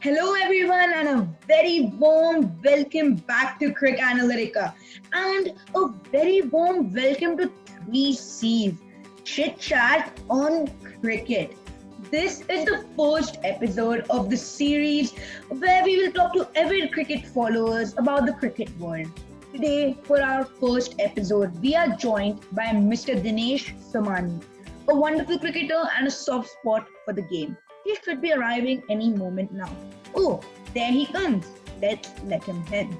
Hello, everyone, and a very warm welcome back to Crick Analytica, and a very warm welcome to 3C's Chit Chat on Cricket. This is the first episode of the series where we will talk to avid cricket followers about the cricket world. Today, for our first episode, we are joined by Mr. Dinesh Samani, a wonderful cricketer and a soft spot for the game. He should be arriving any moment now. Oh, there he comes. Let's let him in.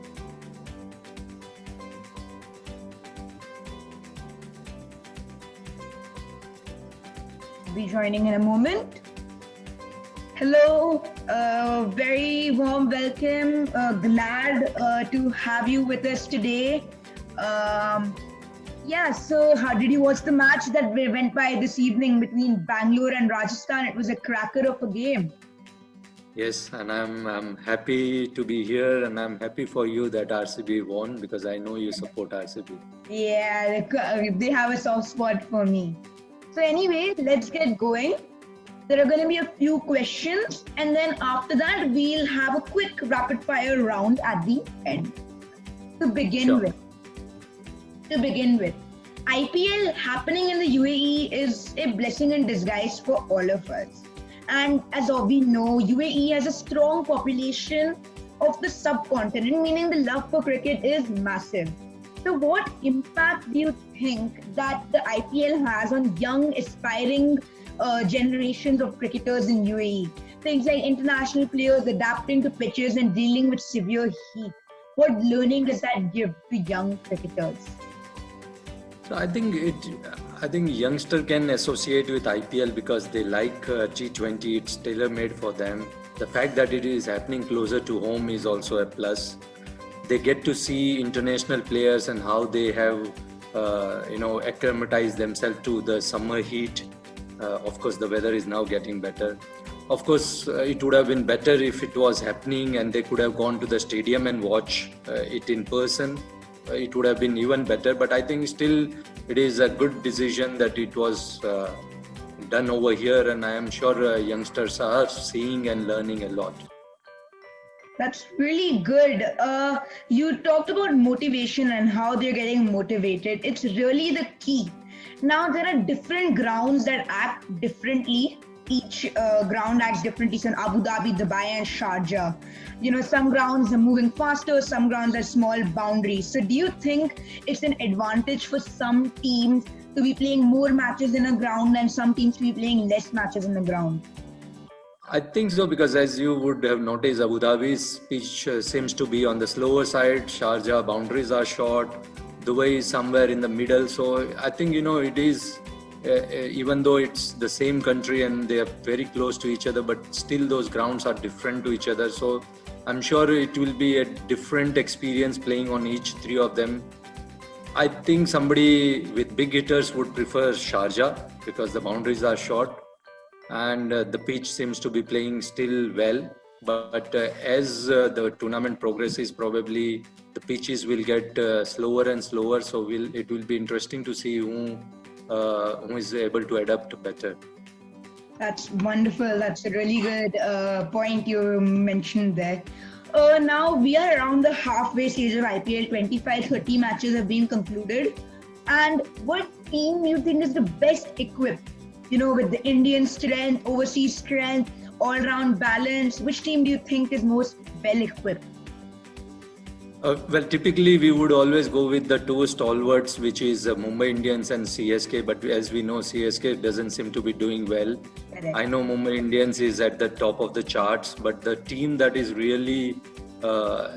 Be joining in a moment. Hello, very warm welcome. Glad to have you with us today. So how did you watch the match that went by this evening between Bangalore and Rajasthan? It was a cracker of a game. Yes, and I'm happy to be here, and I'm happy for you that RCB won because I know you support RCB. Yeah, they have a soft spot for me. So anyway, let's get going. There are going to be a few questions, and then after that, we'll have a quick rapid fire round at the end. To begin with, IPL happening in the UAE is a blessing in disguise for all of us. And as we know, UAE has a strong population of the subcontinent, meaning the love for cricket is massive. So what impact do you think that the IPL has on young, aspiring generations of cricketers in UAE? Things like international players adapting to pitches and dealing with severe heat. What learning does that give to young cricketers? So I think youngster can associate with IPL because they like T20. It's tailor-made for them. The fact that it is happening closer to home is also a plus. They get to see international players and how they have, acclimatized themselves to the summer heat. Of course, the weather is now getting better. Of course, it would have been better if it was happening and they could have gone to the stadium and watch it in person. It would have been even better, but I think still it is a good decision that it was done over here, and I am sure youngsters are seeing and learning a lot. That's really good. You talked about motivation and how they're getting motivated. It's really the key. Now, there are different grounds that act differently. Each ground acts differently. So in Abu Dhabi, Dubai, and Sharjah. Some grounds are moving faster, some grounds are small boundaries. So do you think it's an advantage for some teams to be playing more matches in a ground and some teams to be playing less matches in the ground? I think so, because as you would have noticed, Abu Dhabi's pitch seems to be on the slower side. Sharjah boundaries are short. Dubai is somewhere in the middle. So I think, it is, even though it's the same country and they are very close to each other, but still those grounds are different to each other. So I'm sure it will be a different experience playing on each three of them. I think somebody with big hitters would prefer Sharjah because the boundaries are short and the pitch seems to be playing still well. But as the tournament progresses, probably the pitches will get slower and slower. So it will be interesting to see who is able to adapt better. That's wonderful. That's a really good point you mentioned there. Now we are around the halfway stage of IPL. 25-30 matches have been concluded. And what team you think is the best equipped? With the Indian strength, overseas strength, all-round balance, which team do you think is most well-equipped? Well, typically we would always go with the two stalwarts, which is Mumbai Indians and CSK. But as we know, CSK doesn't seem to be doing well. Correct. I know Mumbai Indians is at the top of the charts, but the team that is really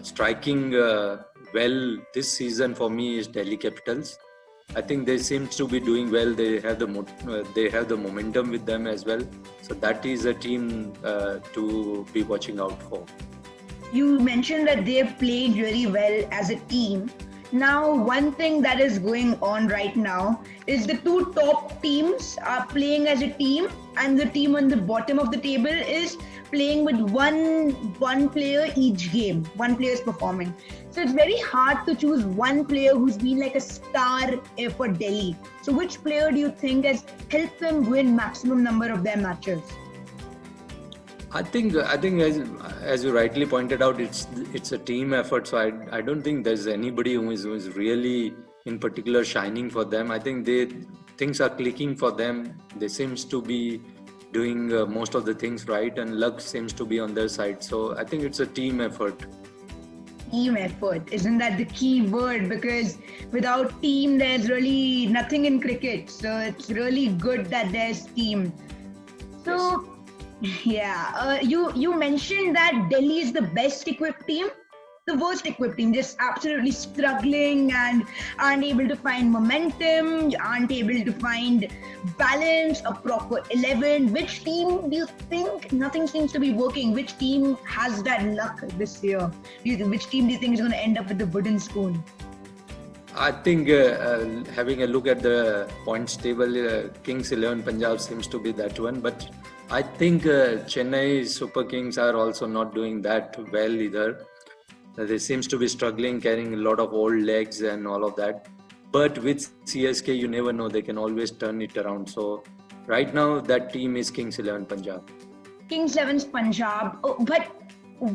striking well this season for me is Delhi Capitals. I think they seem to be doing well. They have the momentum with them as well. So that is a team to be watching out for. You mentioned that they've played really well as a team. Now, one thing that is going on right now is the two top teams are playing as a team, and the team on the bottom of the table is playing with one player each game. One player is performing. So it's very hard to choose one player who's been like a star for Delhi. So which player do you think has helped them win maximum number of their matches? I think as you rightly pointed out, it's a team effort. So I don't think there's anybody who is really in particular shining for them. I think things are clicking for them. They seems to be doing most of the things right, and luck seems to be on their side. So I think it's a team effort. Team effort, isn't that the key word? Because without team, there's really nothing in cricket. So it's really good that there's team. Yes. So yeah, you mentioned that Delhi is the best equipped team, the worst equipped team, just absolutely struggling and aren't able to find momentum, aren't able to find balance, a proper 11. Which team do you think nothing seems to be working? Which team has that luck this year? Which team do you think is going to end up with the wooden spoon? I think having a look at the points table, Kings 11 Punjab seems to be that one. But I think Chennai Super Kings are also not doing that well either. They seems to be struggling, carrying a lot of old legs and all of that. But with CSK, you never know; they can always turn it around. So right now, that team is Kings 11 Punjab. Kings 11's Punjab, but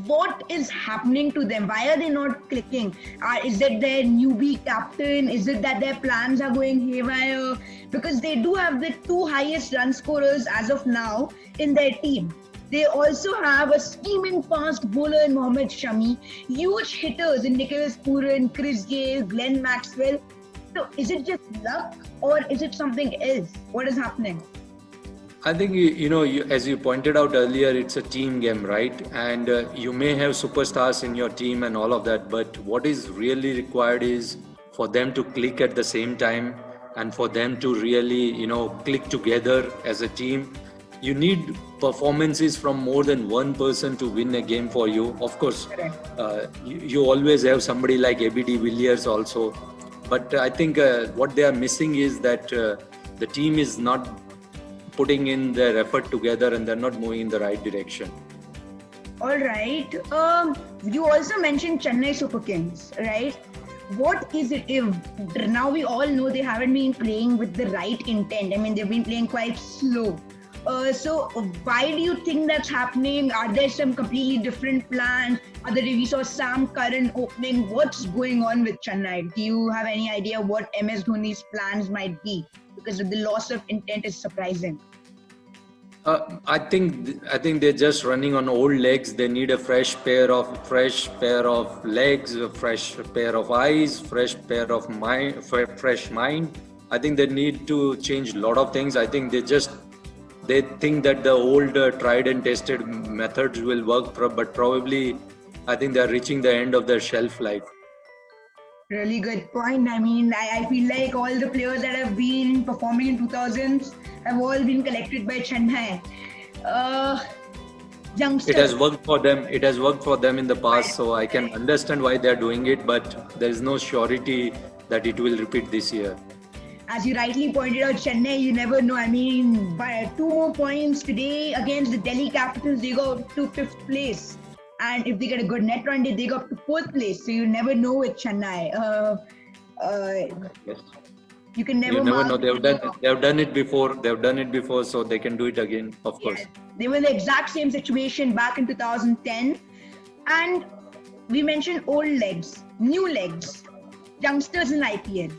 what is happening to them? Why are they not clicking? Is it their newbie captain? Is it that their plans are going haywire? Because they do have the two highest run scorers as of now in their team. They also have a steaming fast bowler in Mohammad Shami, huge hitters in Nicholas Pooran, Chris Gale, Glenn Maxwell. So is it just luck or is it something else? What is happening? I think as you pointed out earlier, it's a team game, right? And you may have superstars in your team and all of that, but what is really required is for them to click at the same time and for them to really, click together as a team. You need performances from more than one person to win a game for you. Of course, you always have somebody like AB de Villiers also, but I think what they are missing is that the team is not putting in their effort together and they're not moving in the right direction. All right. You also mentioned Chennai Super Kings, right? What is it if now we all know they haven't been playing with the right intent? I mean, they've been playing quite slow. So why do you think that's happening? Are there some completely different plans? We saw Sam Curran opening. What's going on with Chennai? Do you have any idea what MS Dhoni's plans might be? Because the loss of intent is surprising. I think they're just running on old legs. They need a fresh pair of legs, a fresh pair of eyes, fresh pair of mind, fresh mind. I think they need to change a lot of things. I think they think that the old tried and tested methods will work, but probably I think they're reaching the end of their shelf life. Really good point. I mean, I feel like all the players that have been performing in 2000s have all been collected by Chennai. Youngsters. It has worked for them. It has worked for them in the past, so I can understand why they're doing it, but there is no surety that it will repeat this year. As you rightly pointed out, Chennai, you never know. I mean, by 2 more points today against the Delhi Capitals, they go to 5th place. And if they get a good net run, they go up to 4th place. So you never know with Chennai. Yes. You can never. You never know. They've done it before. So they can do it again. Of course. They were in the exact same situation back in 2010, and we mentioned old legs, new legs, youngsters in IPL.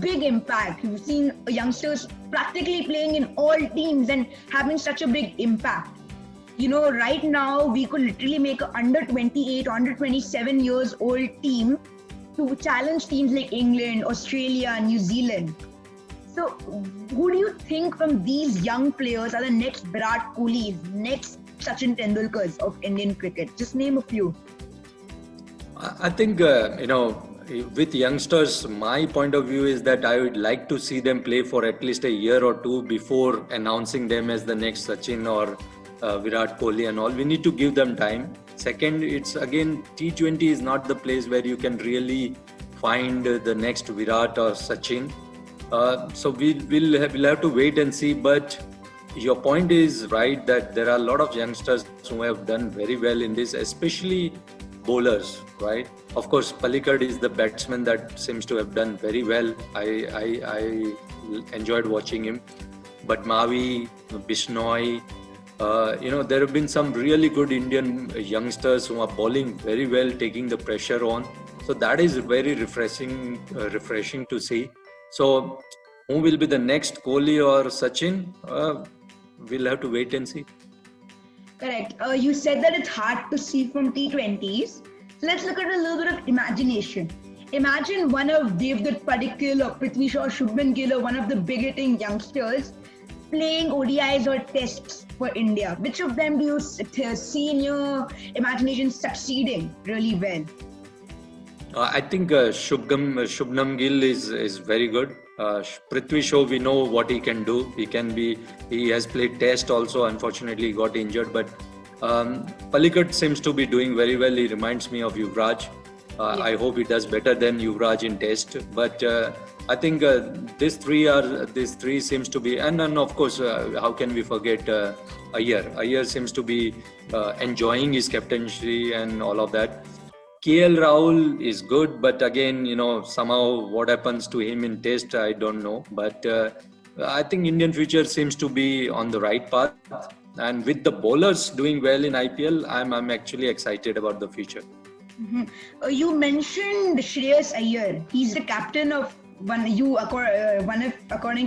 Big impact. We've seen youngsters practically playing in all teams and having such a big impact. Right now we could literally make an under 28, under 27 years old team to challenge teams like England, Australia, New Zealand. So who do you think from these young players are the next Virat Kohlis, next Sachin Tendulkars of Indian cricket? Just name a few. I think, with youngsters, my point of view is that I would like to see them play for at least a year or two before announcing them as the next Sachin or Virat Kohli and all. We need to give them time. Second, it's again, T20 is not the place where you can really find the next Virat or Sachin. So we'll have to wait and see. But your point is right that there are a lot of youngsters who have done very well in this, especially bowlers, right? Of course, Palikkad is the batsman that seems to have done very well. I enjoyed watching him. But Mavi, Bishnoi, there have been some really good Indian youngsters who are bowling very well, taking the pressure on. So that is very refreshing to see. So who will be the next, Kohli or Sachin? We'll have to wait and see. Correct. You said that it's hard to see from T20s. So let's look at a little bit of imagination. Imagine one of Devdutt Padikkal or Prithvi Shaw, Shubman Gill, or one of the big hitting youngsters playing ODIs or tests for India. Which of them do you see in your imagination succeeding really well? I think Shubnam Gill is very good. Prithvi Shaw, we know what he can do. He has played test also. Unfortunately, he got injured. But Palikat seems to be doing very well. He reminds me of Yuvraj. I hope he does better than Yuvraj in test. But I think these three seems to be, and of course, how can we forget Iyer? Iyer seems to be enjoying his captaincy and all of that. KL Rahul is good, but again, somehow what happens to him in test, I don't know. But I think Indian future seems to be on the right path. And with the bowlers doing well in IPL, I'm actually excited about the future. Mm-hmm. You mentioned Shreyas Iyer. He's the captain of according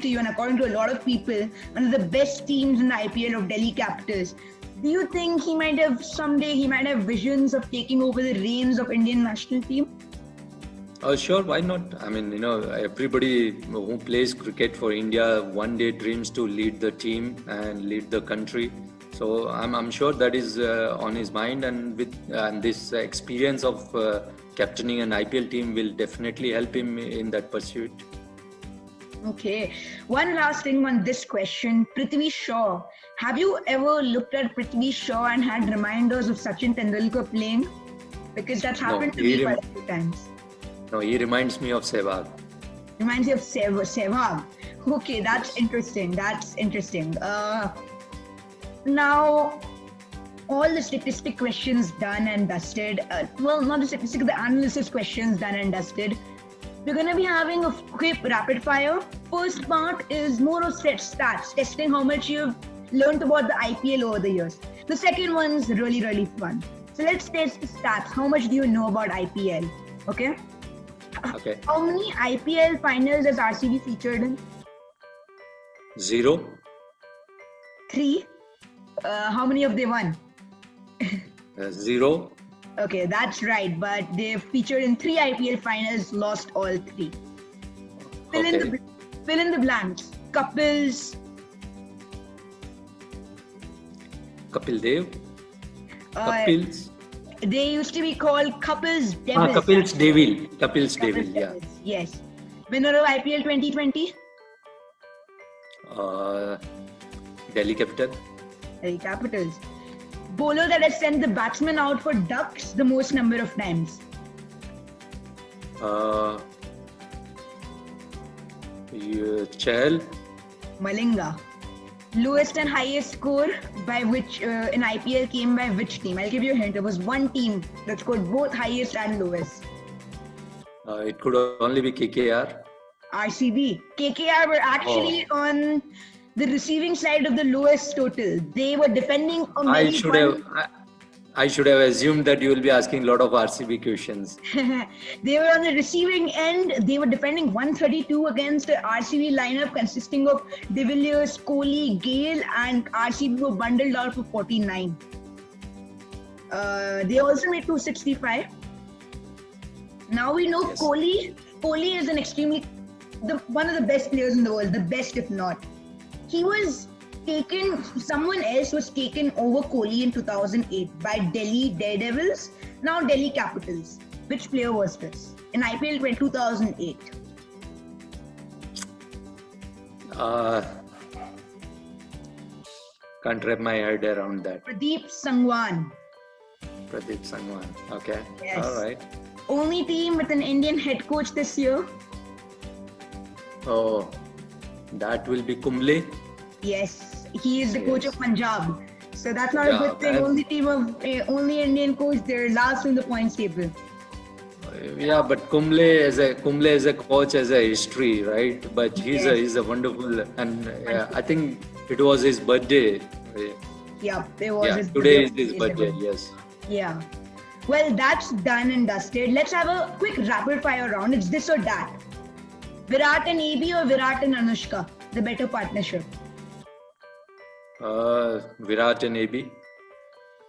to you and according to a lot of people, one of the best teams in the IPL of Delhi Capitals. Do you think someday he might have visions of taking over the reins of Indian national team? Sure, why not? I mean, everybody who plays cricket for India one day dreams to lead the team and lead the country. So I'm sure that is on his mind, and this experience of captaining an IPL team will definitely help him in that pursuit. Okay. One last thing on this question. Prithvi Shaw. Have you ever looked at Prithvi Shaw and had reminders of Sachin Tendulkar playing? Because that's happened to me quite a few times. No, he reminds me of Sehwag. Reminds you of Sehwag. Okay, that's interesting. Now, all the statistic questions done and dusted. Not the statistic, the analysis questions done and dusted. We're going to be having a quick rapid fire. First part is more of stats, testing how much you've learned about the IPL over the years. The second one's really, really fun. So let's test the stats. How much do you know about IPL? Okay. How many IPL finals has RCB featured in? 0. 3. How many have they won? 0. Okay, that's right. But they've featured in 3 IPL finals, lost all 3. Fill in the blanks. Kapil Dev. Kapils. They used to be called Kapil's Devils. Kapil's Devil. Kapil's Devil, yeah. Yes. Winner of IPL 2020? Delhi Capital. Delhi Capitals. Bowler that has sent the batsman out for ducks the most number of times? Chahal. Malinga. Lowest and highest score by which in IPL came by which team? I'll give you a hint. It was one team that scored both highest and lowest. It could only be KKR. RCB. KKR were actually on the receiving side of the lowest total. They were defending. I should have assumed that you will be asking a lot of RCB questions. They were on the receiving end. They were defending 132 against the RCB lineup consisting of De Villiers, Kohli, Gale, and RCB were bundled out for 49. They also made 265. Now we know yes. Kohli is one of the best players in the world, the best if not. Someone else was taken over Kohli in 2008 by Delhi Daredevils, now Delhi Capitals. Which player was this? In IPL 2008. Can't wrap my head around that. Pradeep Sangwan. Okay. Yes. All right. Only team with an Indian head coach this year? Oh, that will be Kumble. Yes, he is the coach of Punjab. So that's not a good thing. Only Indian coach. They're last in the points table. Yeah, but Kumble as a coach has a history, right? But he's a wonderful, and I think it was his birthday. Yeah, there was Yeah, his today is birthday his birthday. celebrant. Yes. Yeah. Well, that's done and dusted. Let's have a quick rapid fire round. It's this or that. Virat and AB or Virat and Anushka? The better partnership. Virat and AB.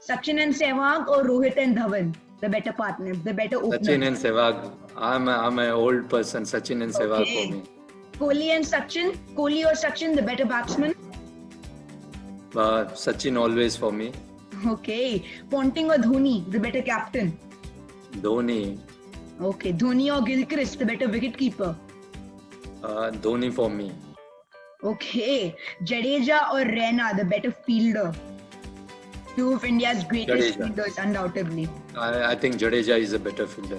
Sachin and Sehwag or Rohit and Dhawan? The better partner, the better opener. Sachin and Sehwag. I'm an old person. Sachin and Sehwag for Okay. me. Kohli and Sachin? Kohli or Sachin, the better batsman? Sachin always for me. Okay. Ponting or Dhoni, the better captain? Dhoni. Okay. Dhoni or Gilchrist, the better wicketkeeper? Dhoni for me. Okay. Jadeja or Raina, the better fielder? Two of India's greatest Jadeja. fielders, undoubtedly. I think Jadeja is a better fielder.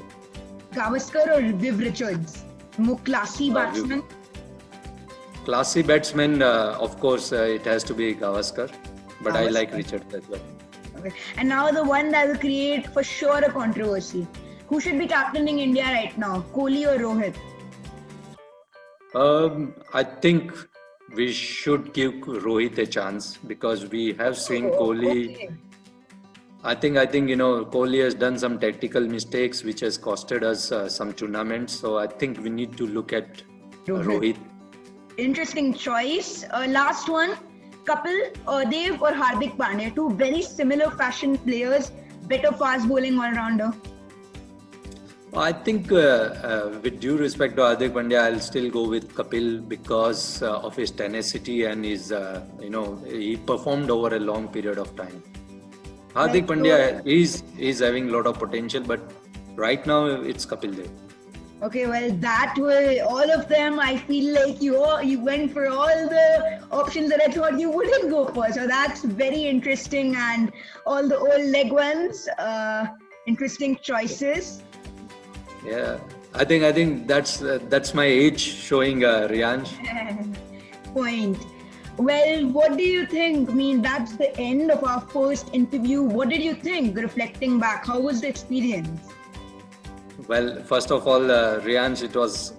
Gavaskar or Viv Richards? More classy Viv. batsman? Classy batsman, of course, it has to be Gavaskar. But I like Gavaskar. Richard as well. Okay. And now the one that will create for sure a controversy. Who should be captaining India right now? Kohli or Rohit? I think we should give Rohit a chance because we have seen Kohli. Okay. I think Kohli has done some tactical mistakes which has costed us some tournaments. So I think we need to look at Rohit. Rohit. Interesting choice. Last one. Kapil Dev or Hardik Pandya? Two very similar fashion players. Better fast bowling all-rounder. I think, with due respect to Hardik Pandya, I'll still go with Kapil because of his tenacity and his, he performed over a long period of time. Hardik Right, Pandya is having a lot of potential, but right now it's Kapil Dev. Okay, well, that was all of them. I feel like you went for all the options that I thought you wouldn't go for. So that's very interesting, and all the old leg ones, interesting choices. Yeah, I think that's my age showing, Riyansh. Point. Well, what do you think? I mean, that's the end of our first interview. What did you think? Reflecting back, how was the experience? Well, first of all, Riyansh,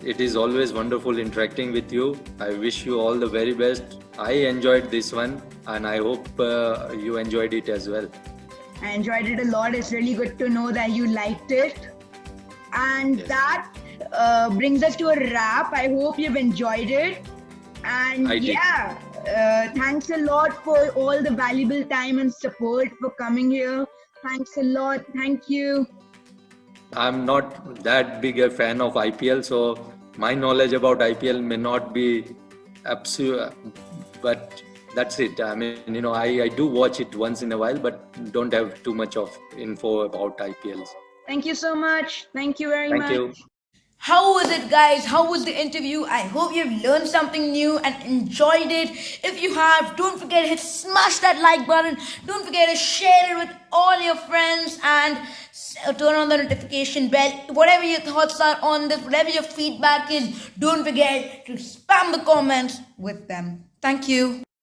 it is always wonderful interacting with you. I wish you all the very best. I enjoyed this one, and I hope you enjoyed it as well. I enjoyed it a lot. It's really good to know that you liked it. And Yes. that brings us to a wrap. I hope you've enjoyed it. And I did. thanks a lot for all the valuable time and support for coming here. Thanks a lot. Thank you. I'm not that big a fan of IPL, so my knowledge about IPL may not be absolute, but that's it. I mean, I do watch it once in a while, but don't have too much of info about IPLs. Thank you so much. Thank you very Thank much. you. How was it, guys? How was the interview? I hope you've learned something new and enjoyed it. If you have, don't forget to smash that like button. Don't forget to share it with all your friends and turn on the notification bell. Whatever your thoughts are on this, whatever your feedback is, don't forget to spam the comments with them. Thank you.